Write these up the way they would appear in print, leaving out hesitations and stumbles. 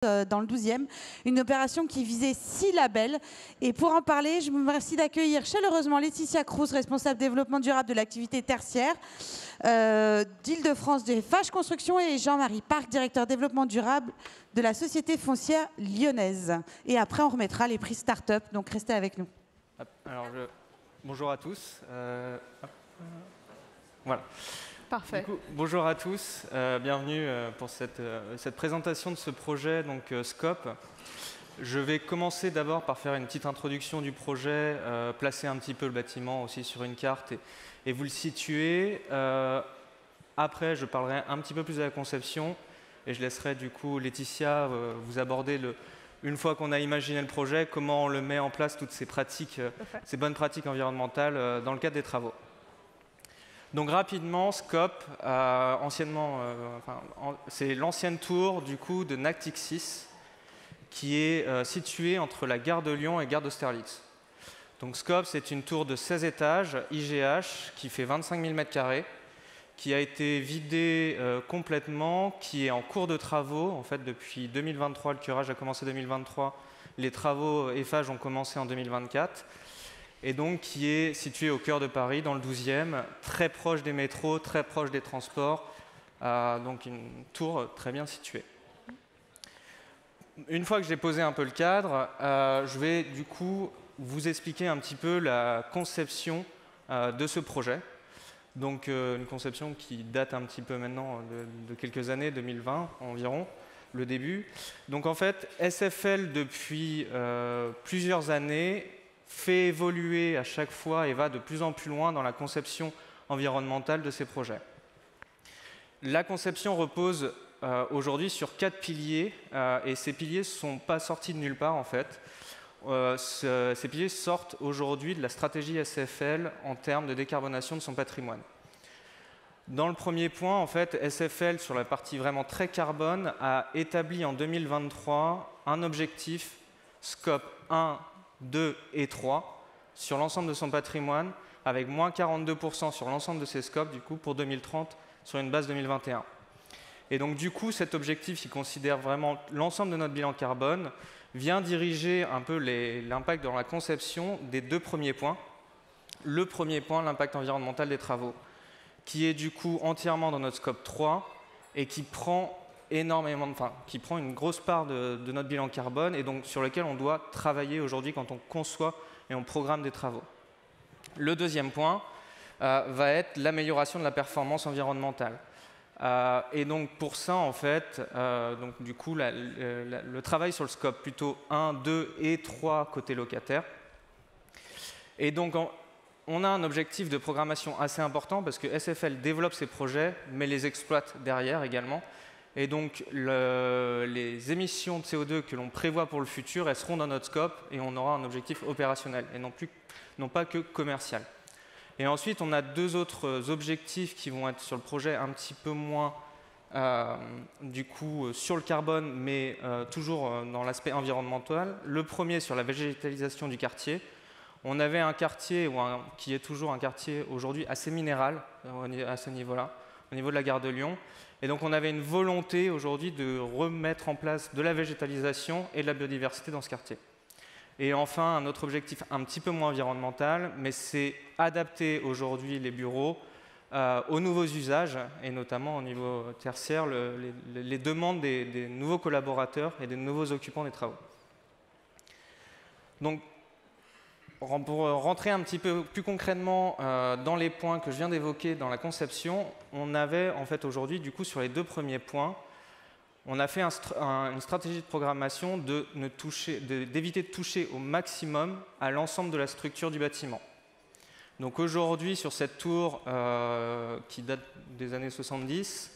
dans le 12e, une opération qui visait 6 labels. Et pour en parler, je vous remercie d'accueillir chaleureusement Laetitia Cruz, responsable développement durable de l'activité tertiaire d'Île-de-France des Fages Construction, et Jean-Marie Parc, directeur développement durable de la Société foncière lyonnaise. Et après, on remettra les prix start-up, donc restez avec nous. Alors, bonjour à tous. Voilà. Parfait. Du coup, bonjour à tous, bienvenue pour cette présentation de ce projet, donc Scope. Je vais commencer d'abord par faire une petite introduction du projet, placer un petit peu le bâtiment aussi sur une carte et vous le situer. Après, je parlerai un petit peu plus de la conception et je laisserai du coup Laetitia vous aborder, une fois qu'on a imaginé le projet, comment on le met en place, toutes ces pratiques, ces bonnes pratiques environnementales dans le cadre des travaux. Donc rapidement, Scope, c'est l'ancienne tour du coup de Nactixis qui est située entre la gare de Lyon et gare d'Austerlitz. Donc Scope, c'est une tour de 16 étages, IGH, qui fait 25 000 m², qui a été vidée complètement, qui est en cours de travaux. En fait, depuis 2023, le curage a commencé en 2023, les travaux Eiffage ont commencé en 2024. Et donc qui est situé au cœur de Paris, dans le 12e, très proche des métros, très proche des transports, donc une tour très bien située. Une fois que j'ai posé un peu le cadre, je vais du coup vous expliquer un petit peu la conception de ce projet. Donc une conception qui date un petit peu maintenant de quelques années, 2020 environ, le début. Donc en fait, SFL depuis plusieurs années fait évoluer à chaque fois et va de plus en plus loin dans la conception environnementale de ces projets. La conception repose aujourd'hui sur 4 piliers et ces piliers ne sont pas sortis de nulle part en fait. Ces piliers sortent aujourd'hui de la stratégie SFL en termes de décarbonation de son patrimoine. Dans le premier point, en fait, SFL, sur la partie vraiment très carbone, a établi en 2023 un objectif Scope 1, 2 et 3 sur l'ensemble de son patrimoine, avec moins 42% sur l'ensemble de ses scopes du coup, pour 2030 sur une base 2021. Et donc du coup, cet objectif qui considère vraiment l'ensemble de notre bilan carbone vient diriger un peu l'impact dans la conception des 2 premiers points. Le premier point, l'impact environnemental des travaux, qui est du coup entièrement dans notre scope 3 et qui prend une grosse part de notre bilan carbone et donc sur lequel on doit travailler aujourd'hui quand on conçoit et on programme des travaux. Le deuxième point va être l'amélioration de la performance environnementale. Et donc pour ça, en fait, du coup, le travail sur le scope plutôt 1, 2 et 3 côté locataire. Et donc on a un objectif de programmation assez important parce que SFL développe ses projets mais les exploite derrière également. Et donc, les émissions de CO2 que l'on prévoit pour le futur, elles seront dans notre scope et on aura un objectif opérationnel et non pas que commercial. Et ensuite, on a 2 autres objectifs qui vont être sur le projet un petit peu moins du coup sur le carbone, mais toujours dans l'aspect environnemental. Le premier sur la végétalisation du quartier. On avait un quartier qui est toujours un quartier aujourd'hui assez minéral à ce niveau-là, au niveau de la gare de Lyon. Et donc on avait une volonté aujourd'hui de remettre en place de la végétalisation et de la biodiversité dans ce quartier. Et enfin, un autre objectif un petit peu moins environnemental, mais c'est adapter aujourd'hui les bureaux aux nouveaux usages, et notamment au niveau tertiaire, les demandes des nouveaux collaborateurs et des nouveaux occupants des travaux. Donc, pour rentrer un petit peu plus concrètement dans les points que je viens d'évoquer dans la conception, on avait en fait aujourd'hui, du coup, sur les 2 premiers points, on a fait une stratégie de programmation d'éviter de toucher au maximum à l'ensemble de la structure du bâtiment. Donc aujourd'hui, sur cette tour qui date des années 70,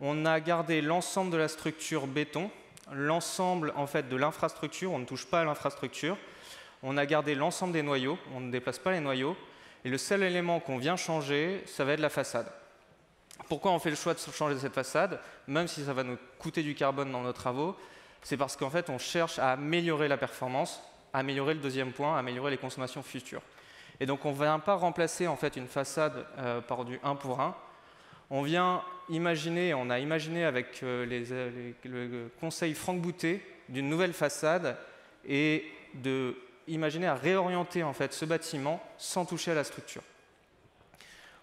on a gardé l'ensemble de la structure béton, l'ensemble en fait de l'infrastructure, on ne touche pas à l'infrastructure. On a gardé l'ensemble des noyaux, on ne déplace pas les noyaux. Et le seul élément qu'on vient changer, ça va être la façade. Pourquoi on fait le choix de changer cette façade, même si ça va nous coûter du carbone dans nos travaux? C'est parce qu'en fait, on cherche à améliorer la performance, à améliorer le deuxième point, à améliorer les consommations futures. Et donc, on ne vient pas remplacer en fait, une façade par du 1 pour 1. On vient imaginé, on a imaginé avec le conseil Franck Boutet d'une nouvelle façade et d'imaginer à réorienter en fait ce bâtiment sans toucher à la structure.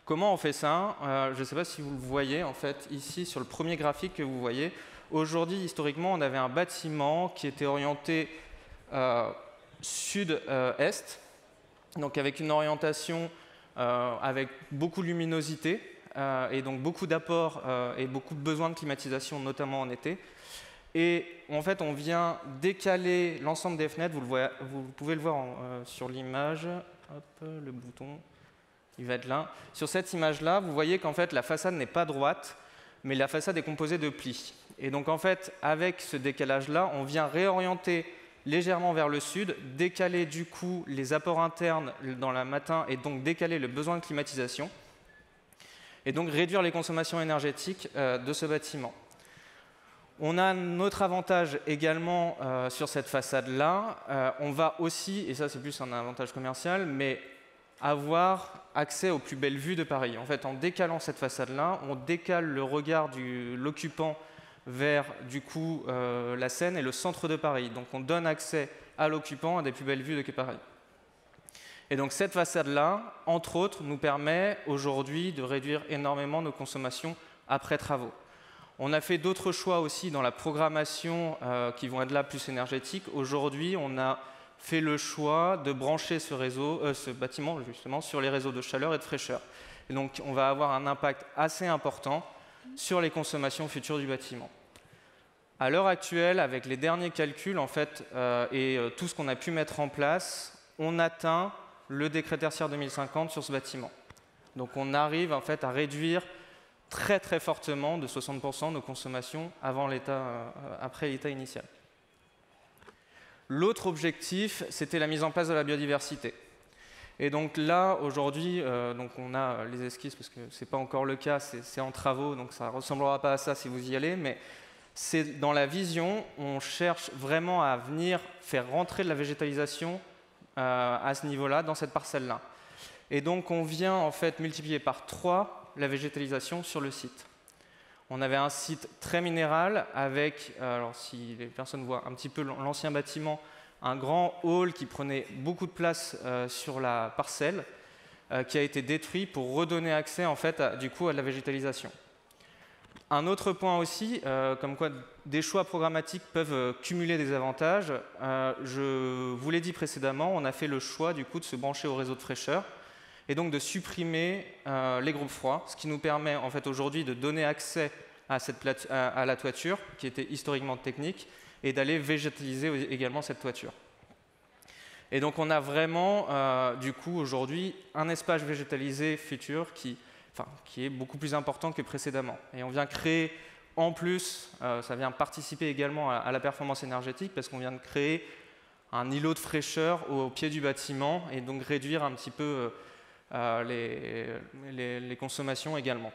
Comment on fait ça? Je ne sais pas si vous le voyez en fait ici sur le premier graphique que vous voyez. Aujourd'hui, historiquement, on avait un bâtiment qui était orienté sud-est, donc avec une orientation avec beaucoup de luminosité et donc beaucoup d'apports et beaucoup de besoins de climatisation, notamment en été. Et en fait, on vient décaler l'ensemble des fenêtres. Vous pouvez le voir sur l'image. Hop, le bouton, il va être là. Sur cette image-là, vous voyez qu'en fait, la façade n'est pas droite, mais la façade est composée de plis. Et donc, en fait, avec ce décalage-là, on vient réorienter légèrement vers le sud, décaler du coup les apports internes dans le matin et donc décaler le besoin de climatisation et donc réduire les consommations énergétiques de ce bâtiment. On a un autre avantage également sur cette façade-là. On va aussi, et ça c'est plus un avantage commercial, mais avoir accès aux plus belles vues de Paris. En fait, en décalant cette façade-là, on décale le regard de l'occupant vers du coup la Seine et le centre de Paris. Donc on donne accès à l'occupant à des plus belles vues de Paris. Et donc cette façade-là, entre autres, nous permet aujourd'hui de réduire énormément nos consommations après travaux. On a fait d'autres choix aussi dans la programmation qui vont être là plus énergétiques. Aujourd'hui, on a fait le choix de brancher ce bâtiment justement sur les réseaux de chaleur et de fraîcheur. Et donc on va avoir un impact assez important sur les consommations futures du bâtiment. À l'heure actuelle, avec les derniers calculs en fait, et tout ce qu'on a pu mettre en place, on atteint le décret tertiaire 2050 sur ce bâtiment. Donc on arrive en fait à réduire très très fortement de 60% nos consommations après l'état initial. L'autre objectif, c'était la mise en place de la biodiversité. Et donc là, aujourd'hui, on a les esquisses, parce que ce n'est pas encore le cas, c'est en travaux, donc ça ne ressemblera pas à ça si vous y allez, mais c'est dans la vision, on cherche vraiment à venir faire rentrer de la végétalisation à ce niveau-là, dans cette parcelle-là. Et donc on vient en fait multiplier par 3 la végétalisation sur le site. On avait un site très minéral avec, alors si les personnes voient un petit peu l'ancien bâtiment, un grand hall qui prenait beaucoup de place sur la parcelle, qui a été détruit pour redonner accès en fait, à de la végétalisation. Un autre point aussi, comme quoi des choix programmatiques peuvent cumuler des avantages. Je vous l'ai dit précédemment, on a fait le choix de se brancher au réseau de fraîcheur et donc de supprimer les groupes froids, ce qui nous permet en fait aujourd'hui de donner accès à la toiture, qui était historiquement technique, et d'aller végétaliser également cette toiture. Et donc on a vraiment, aujourd'hui, un espace végétalisé futur qui est beaucoup plus important que précédemment. Et on vient créer, en plus, ça vient participer également à la performance énergétique, parce qu'on vient de créer un îlot de fraîcheur au pied du bâtiment, et donc réduire un petit peu les consommations également.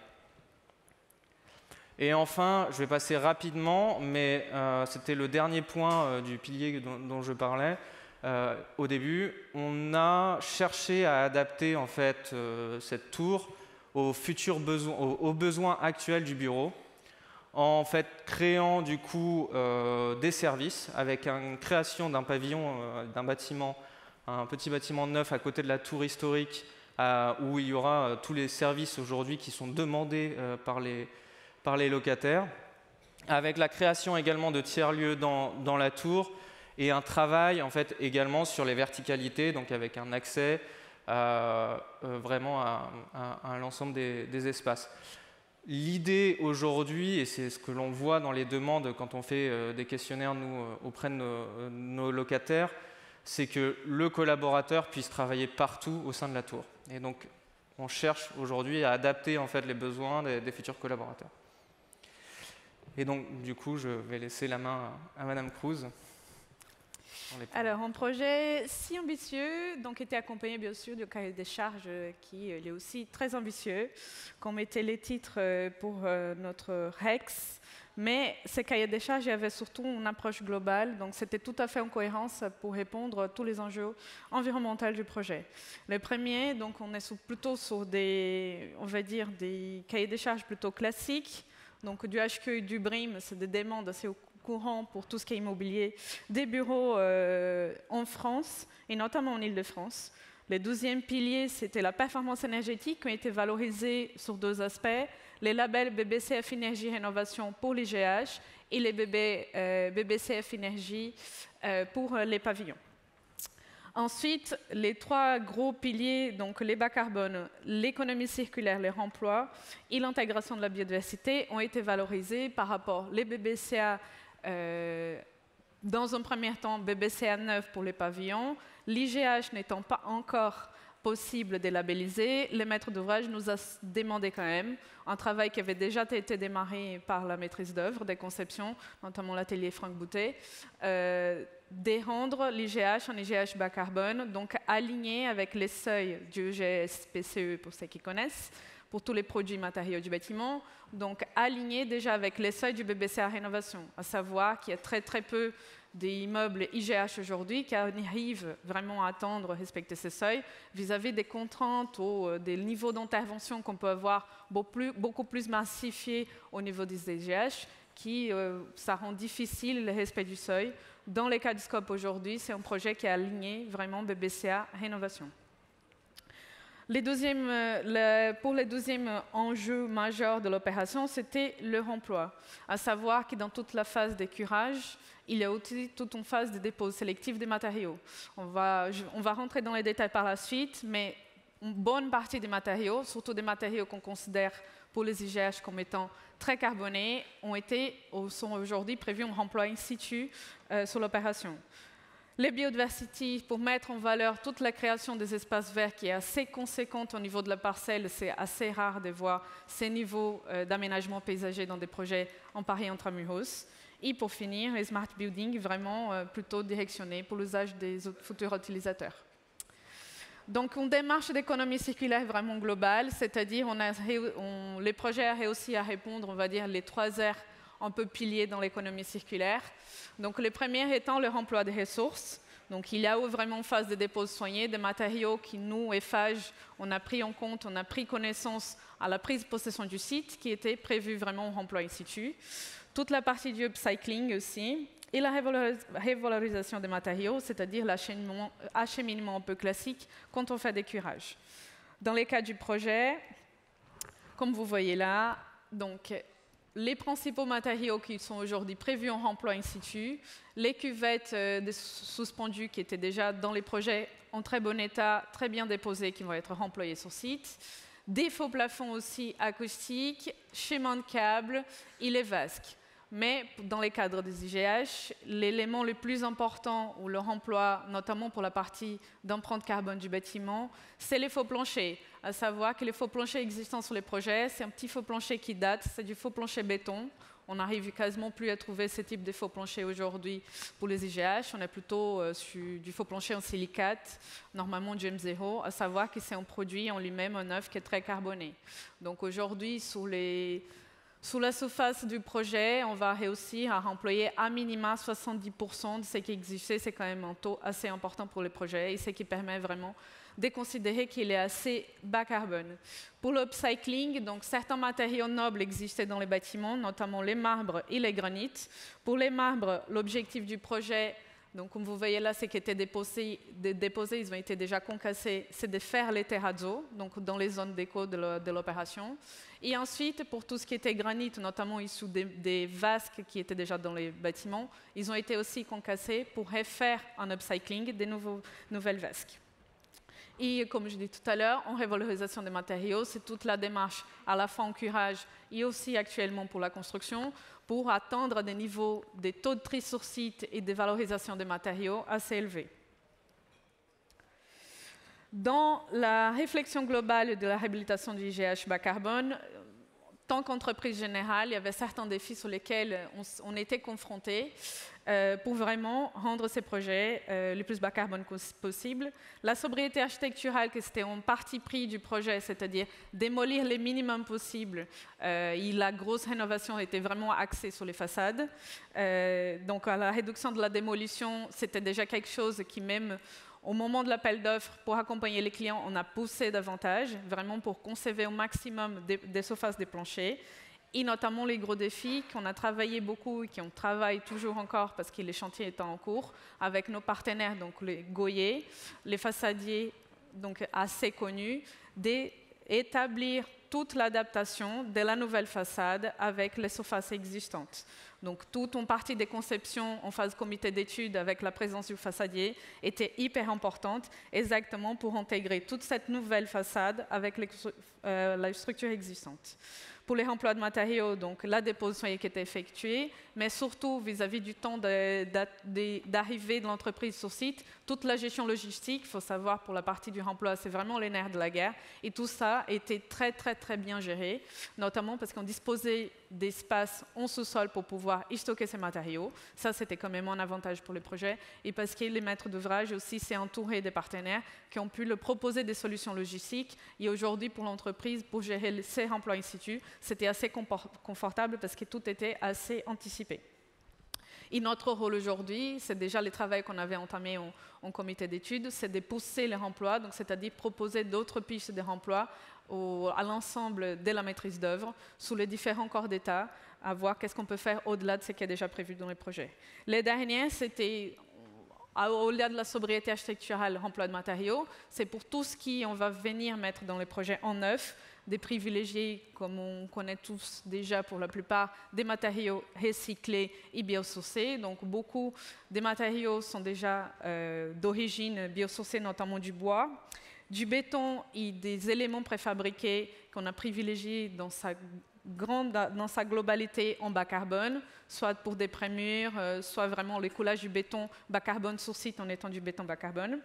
Et enfin, je vais passer rapidement, mais c'était le dernier point du pilier dont je parlais au début. On a cherché à adapter en fait cette tour aux futurs besoins, aux besoins actuels du bureau, en fait créant du coup des services avec une création d'un pavillon, d'un bâtiment, un petit bâtiment neuf à côté de la tour historique, où il y aura tous les services aujourd'hui qui sont demandés par les locataires, avec la création également de tiers-lieux dans la tour et un travail en fait également sur les verticalités, donc avec un accès vraiment à l'ensemble des espaces. L'idée aujourd'hui, et c'est ce que l'on voit dans les demandes quand on fait des questionnaires auprès de nos locataires, c'est que le collaborateur puisse travailler partout au sein de la tour. Et donc on cherche aujourd'hui à adapter en fait les besoins des futurs collaborateurs. Et donc, du coup, je vais laisser la main à Madame Cruz. Alors, un projet si ambitieux, donc était accompagné bien sûr du cahier des charges qui est aussi très ambitieux, qu'on mettait les titres pour notre REX, Mais ces cahiers des charges avaient surtout une approche globale, donc c'était tout à fait en cohérence pour répondre à tous les enjeux environnementaux du projet. Le premier, donc on est plutôt sur des, on va dire, des cahiers des charges plutôt classiques, donc du HQ et du BRIM, c'est des demandes assez courant pour tout ce qui est immobilier, des bureaux en France, et notamment en Île-de-France. Le deuxième pilier, c'était la performance énergétique, qui a été valorisée sur deux aspects, les labels BBCF Énergie Rénovation pour l'IGH et les BBCF Énergie pour les pavillons. Ensuite, les trois gros piliers, donc les bas carbone, l'économie circulaire, les remplois et l'intégration de la biodiversité ont été valorisés par rapport aux BBCA dans un premier temps, BBCA 9 pour les pavillons. L'IGH n'étant pas encore possible de labelliser, le maître d'ouvrage nous a demandé quand même un travail qui avait déjà été démarré par la maîtrise d'œuvre des conceptions, notamment l'atelier Franck Boutet, de rendre l'IGH un IGH bas carbone, donc aligné avec les seuils du EGS-PCE pour ceux qui connaissent, pour tous les produits matériaux du bâtiment, donc aligné déjà avec les seuils du BBCA Rénovation, à savoir qu'il y a très très peu d'immeubles IGH aujourd'hui qui arrivent vraiment à attendre, respecter ces seuils, vis-à-vis des contraintes ou des niveaux d'intervention qu'on peut avoir beaucoup plus massifiés au niveau des IGH, qui ça rend difficile le respect du seuil. Dans les cas du scope aujourd'hui, c'est un projet qui est aligné vraiment BBCA Rénovation. Pour le deuxième enjeu majeur de l'opération, c'était le remploi. À savoir que dans toute la phase de curage, il y a aussi toute une phase de dépôt sélectif des matériaux. On va rentrer dans les détails par la suite, mais une bonne partie des matériaux, surtout des matériaux qu'on considère pour les IGH comme étant très carbonés, sont aujourd'hui prévus en remploi in situ sur l'opération. Les biodiversités, pour mettre en valeur toute la création des espaces verts qui est assez conséquente au niveau de la parcelle, c'est assez rare de voir ces niveaux d'aménagement paysager dans des projets en Paris intramuros. Et pour finir, les smart buildings vraiment plutôt directionnés pour l'usage des futurs utilisateurs. Donc une démarche d'économie circulaire vraiment globale, c'est-à-dire les projets ont réussi à répondre, on va dire, les 3 R un peu piliers dans l'économie circulaire. Donc le premier étant le remploi des ressources. Donc il y a vraiment une phase de dépôt soigné des matériaux qui, nous, EFAGE, on a pris en compte, on a pris connaissance à la prise de possession du site, qui était prévu vraiment en remploi in situ. Toute la partie du upcycling aussi, et la révalorisation des matériaux, c'est-à-dire l'acheminement un peu classique quand on fait des curages. Dans les cas du projet, comme vous voyez là, donc, les principaux matériaux qui sont aujourd'hui prévus en remploi in situ, les cuvettes suspendues qui étaient déjà dans les projets en très bon état, très bien déposées, qui vont être remployées sur site, des faux plafonds aussi acoustiques, schémas de câbles et les vasques. Mais dans les cadres des IGH, l'élément le plus important ou leur emploi, notamment pour la partie d'empreinte carbone du bâtiment, c'est les faux planchers. À savoir que les faux planchers existants sur les projets, c'est un petit faux plancher qui date, c'est du faux plancher béton. On n'arrive quasiment plus à trouver ce type de faux plancher aujourd'hui pour les IGH. On est plutôt sur du faux plancher en silicate, normalement du M0, à savoir que c'est un produit en lui-même, un œuf qui est très carboné. Donc aujourd'hui, sous la surface du projet, on va réussir à employer à minima 70% de ce qui existait. C'est quand même un taux assez important pour les projets et ce qui permet vraiment de considérer qu'il est assez bas carbone. Pour l'upcycling, donc certains matériaux nobles existaient dans les bâtiments, notamment les marbres et les granites. Pour les marbres, l'objectif du projet, donc comme vous voyez là, c'est qui était déposé, ils ont été déjà concassés, c'est de faire les terrazzo, donc dans les zones d'éco de l'opération. Et ensuite, pour tout ce qui était granit, notamment issu des vasques qui étaient déjà dans les bâtiments, ils ont été aussi concassés pour refaire un upcycling des nouvelles vasques. Et comme je dis tout à l'heure, en révalorisation des matériaux, c'est toute la démarche à la fois en curage et aussi actuellement pour la construction, pour atteindre des niveaux des taux de tri sur site et de valorisation des matériaux assez élevés. Dans la réflexion globale de la réhabilitation du IGH bas carbone, tant qu'entreprise générale, il y avait certains défis sur lesquels on était confrontés pour vraiment rendre ces projets les plus bas carbone possible. La sobriété architecturale, que c'était en partie pris du projet, c'est-à-dire démolir les minimums possibles, la grosse rénovation était vraiment axée sur les façades. Donc la réduction de la démolition, c'était déjà quelque chose qui même au moment de l'appel d'offres, pour accompagner les clients, on a poussé davantage, vraiment pour conserver au maximum des surfaces des planchers, et notamment les gros défis qu'on a travaillé beaucoup et qu'on travaille toujours encore parce que les chantiers étaient en cours, avec nos partenaires, donc les Goyer, les façadiers, donc assez connus, d'établir toute l'adaptation de la nouvelle façade avec les surfaces existantes. Donc, toute une partie des conceptions en phase comité d'études avec la présence du façadier était hyper importante, exactement pour intégrer toute cette nouvelle façade avec la structure existante. Pour les remplois de matériaux, donc la déposition qui était effectuée, mais surtout vis-à-vis du temps d'arrivée de l'entreprise sur site, toute la gestion logistique, il faut savoir pour la partie du remploi, c'est vraiment les nerfs de la guerre, et tout ça était très très très bien géré, notamment parce qu'on disposait d'espace en sous-sol pour pouvoir y stocker ces matériaux. Ça, c'était quand même un avantage pour les projets, et parce que les maîtres d'ouvrage aussi s'est entouré des partenaires qui ont pu leur proposer des solutions logistiques. Et aujourd'hui, pour l'entreprise, pour gérer ces remplois in situ, c'était assez confortable parce que tout était assez anticipé. Et notre rôle aujourd'hui, c'est déjà le travail qu'on avait entamé en comité d'études, c'est de pousser les remplois, donc c'est-à-dire proposer d'autres pistes de remplois à l'ensemble de la maîtrise d'œuvre, sous les différents corps d'État, à voir qu'est-ce qu'on peut faire au-delà de ce qui est déjà prévu dans les projets. Les derniers, c'était au-delà de la sobriété architecturale, remploi de matériaux, c'est pour tout ce qu'on va venir mettre dans les projets en neuf, des privilégiés, comme on connaît tous déjà pour la plupart, des matériaux recyclés et biosourcés. Donc beaucoup des matériaux sont déjà d'origine biosourcée, notamment du bois. Du béton et des éléments préfabriqués qu'on a privilégiés dans sa globalité en bas carbone, soit pour des prémurs, soit vraiment le coulage du béton bas carbone sur site en étant du béton bas carbone.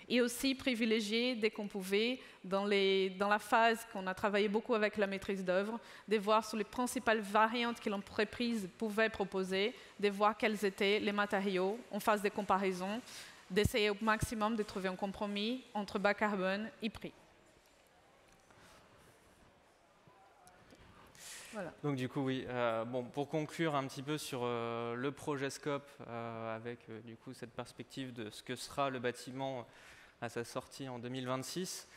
Et aussi privilégier, dès qu'on pouvait, dans la phase qu'on a travaillé beaucoup avec la maîtrise d'œuvre, de voir sur les principales variantes que l'entreprise pouvait proposer, de voir quels étaient les matériaux en phase de comparaison, d'essayer au maximum de trouver un compromis entre bas carbone et prix. Voilà. Donc du coup, oui. Bon, pour conclure un petit peu sur le projet Scope, avec du coup cette perspective de ce que sera le bâtiment à sa sortie en 2026.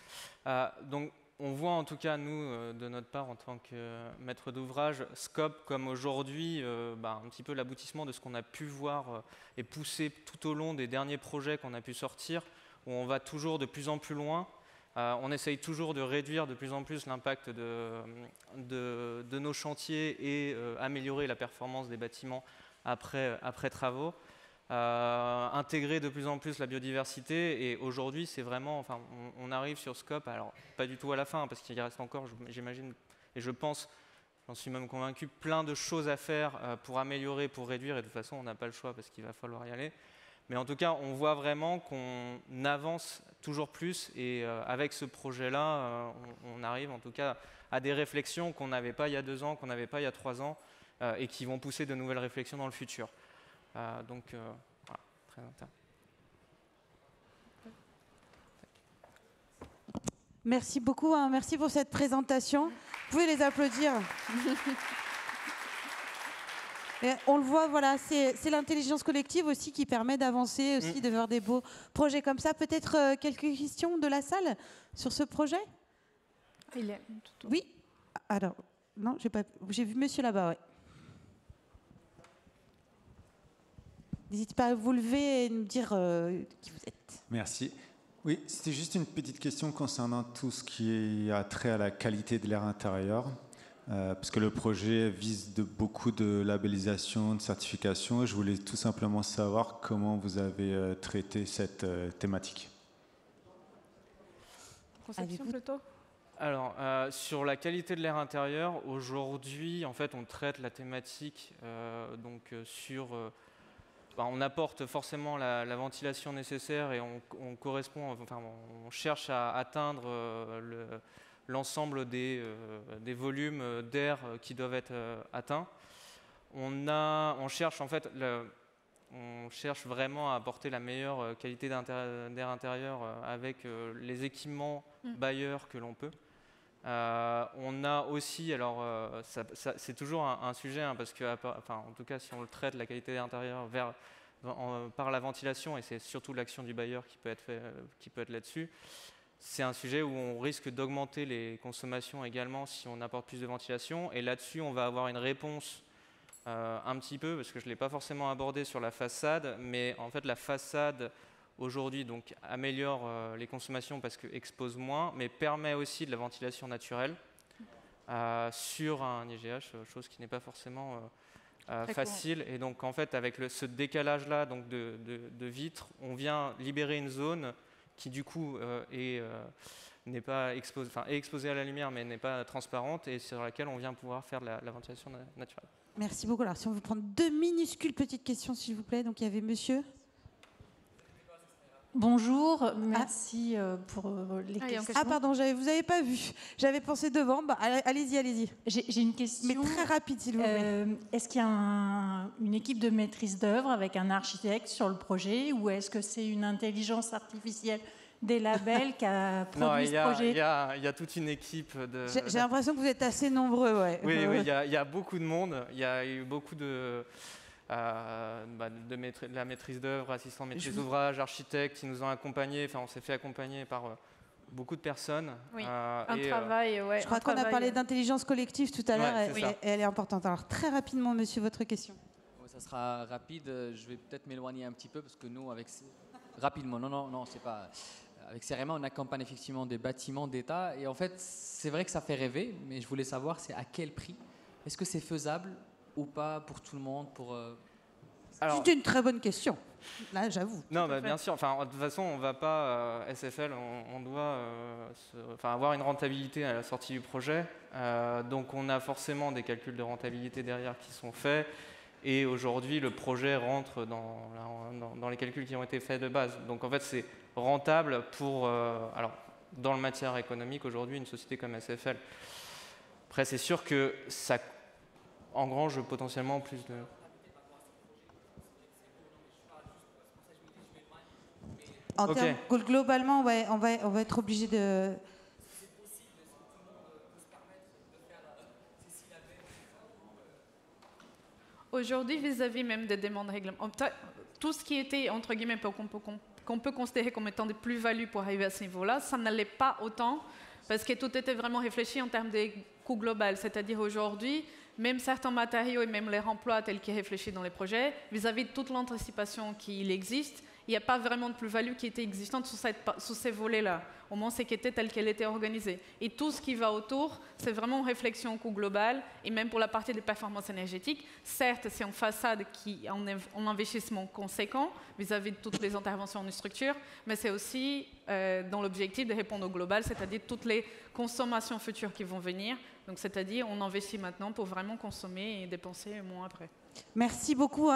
Donc, on voit en tout cas, nous, de notre part, en tant que maître d'ouvrage, Scope comme aujourd'hui un petit peu l'aboutissement de ce qu'on a pu voir et pousser tout au long des derniers projets qu'on a pu sortir, où on va toujours de plus en plus loin. On essaye toujours de réduire de plus en plus l'impact de nos chantiers et améliorer la performance des bâtiments après travaux. Intégrer de plus en plus la biodiversité, et aujourd'hui c'est vraiment, enfin, on arrive sur Scope, alors pas du tout à la fin parce qu'il reste encore, j'imagine et je pense, j'en suis même convaincu, plein de choses à faire pour améliorer, pour réduire, et de toute façon on n'a pas le choix parce qu'il va falloir y aller. Mais en tout cas, on voit vraiment qu'on avance toujours plus, et avec ce projet-là, on arrive en tout cas à des réflexions qu'on n'avait pas il y a 2 ans, qu'on n'avait pas il y a 3 ans, et qui vont pousser de nouvelles réflexions dans le futur. Donc, voilà, très intéressant. Merci beaucoup, hein, merci pour cette présentation. Vous pouvez les applaudir. Et on le voit, voilà, c'est l'intelligence collective aussi qui permet d'avancer, aussi de faire des beaux projets comme ça. Peut-être quelques questions de la salle sur ce projet? Oui. Alors, non, j'ai vu monsieur là-bas, ouais. N'hésitez pas à vous lever et nous dire qui vous êtes. Merci. Oui, c'était juste une petite question concernant tout ce qui a trait à la qualité de l'air intérieur, parce que le projet vise beaucoup de labellisation, de certification, et je voulais tout simplement savoir comment vous avez traité cette thématique. Conception plutôt ? Alors, sur la qualité de l'air intérieur, aujourd'hui, en fait, on traite la thématique on apporte forcément la ventilation nécessaire, et on correspond, enfin, on cherche à atteindre l'ensemble des volumes d'air qui doivent être atteints. On cherche en fait, on cherche vraiment à apporter la meilleure qualité d'air intérieur avec les équipements bailleurs que l'on peut. On a aussi, alors c'est toujours un sujet, hein, parce que, en tout cas, si on le traite, la qualité d'air intérieur par la ventilation, et c'est surtout l'action du bailleur qui peut être là-dessus, c'est un sujet où on risque d'augmenter les consommations également si on apporte plus de ventilation. Et là-dessus, on va avoir une réponse un petit peu, parce que je ne l'ai pas forcément abordé sur la façade, mais en fait, la façade aujourd'hui donc améliore les consommations parce que expose moins, mais permet aussi de la ventilation naturelle sur un IGH, chose qui n'est pas forcément facile. Et donc en fait, avec ce décalage-là donc de vitres, on vient libérer une zone qui du coup est exposée à la lumière, mais n'est pas transparente, et sur laquelle on vient pouvoir faire de la ventilation naturelle. Merci beaucoup. Alors si on veut prendre 2 minuscules petites questions, s'il vous plaît. Donc il y avait monsieur. Bonjour, merci pour les questions. Ah pardon, vous n'avez pas vu. J'avais pensé devant. Bah, allez-y. J'ai une question. Mais très rapide, s'il vous plaît. Est-ce qu'il y a une équipe de maîtrise d'œuvre avec un architecte sur le projet, ou est-ce que c'est une intelligence artificielle des labels qui a produit ce projet? Il y a toute une équipe de... J'ai l'impression que vous êtes assez nombreux, ouais. Oui, il y a beaucoup de monde. Il y a eu beaucoup de la maîtrise d'œuvre, assistant maîtrise d'ouvrage, architectes qui nous ont accompagnés. Enfin, on s'est fait accompagner par beaucoup de personnes. Oui, travail, ouais. Je crois qu'on a parlé d'intelligence collective tout à l'heure, et elle est importante. Alors, très rapidement, monsieur, votre question. Ça sera rapide. Je vais peut-être m'éloigner un petit peu, parce que nous, rapidement, non, c'est pas... Avec CEREMA, on accompagne effectivement des bâtiments d'État. Et en fait, c'est vrai que ça fait rêver, mais je voulais savoir, c'est à quel prix? Est-ce que c'est faisable ou pas pour tout le monde? C'est une très bonne question. Là, j'avoue. Non, bien sûr. Enfin, de toute façon, on ne va pas SFL. On doit avoir une rentabilité à la sortie du projet. Donc, on a forcément des calculs de rentabilité derrière qui sont faits. Et aujourd'hui, le projet rentre dans les calculs qui ont été faits de base. Donc, en fait, c'est rentable pour... dans le matière économique, aujourd'hui, une société comme SFL. Après, c'est sûr que ça engrange potentiellement plus de... Globalement, ouais, on va être obligé de... Aujourd'hui, vis-à-vis même des demandes réglementaires, tout ce qui était, entre guillemets, qu'on peut considérer comme étant des plus-values pour arriver à ce niveau-là, ça n'allait pas autant, parce que tout était vraiment réfléchi en termes de coûts globaux. C'est-à-dire aujourd'hui, même certains matériaux et même les remplois tels qu'ils réfléchissent dans les projets, vis-à-vis de toute l'anticipation qui existe, il n'y a pas vraiment de plus-value qui était existante sous ces volets-là. Au moins, c'est qu'elle était telle qu'elle était organisée. Et tout ce qui va autour, c'est vraiment une réflexion au coût global, et même pour la partie des performances énergétiques. Certes, c'est en façade qui a un investissement conséquent vis-à-vis de toutes les interventions en structure, mais c'est aussi dans l'objectif de répondre au global, c'est-à-dire toutes les consommations futures qui vont venir. Donc, c'est-à-dire, on investit maintenant pour vraiment consommer et dépenser moins après. Merci beaucoup.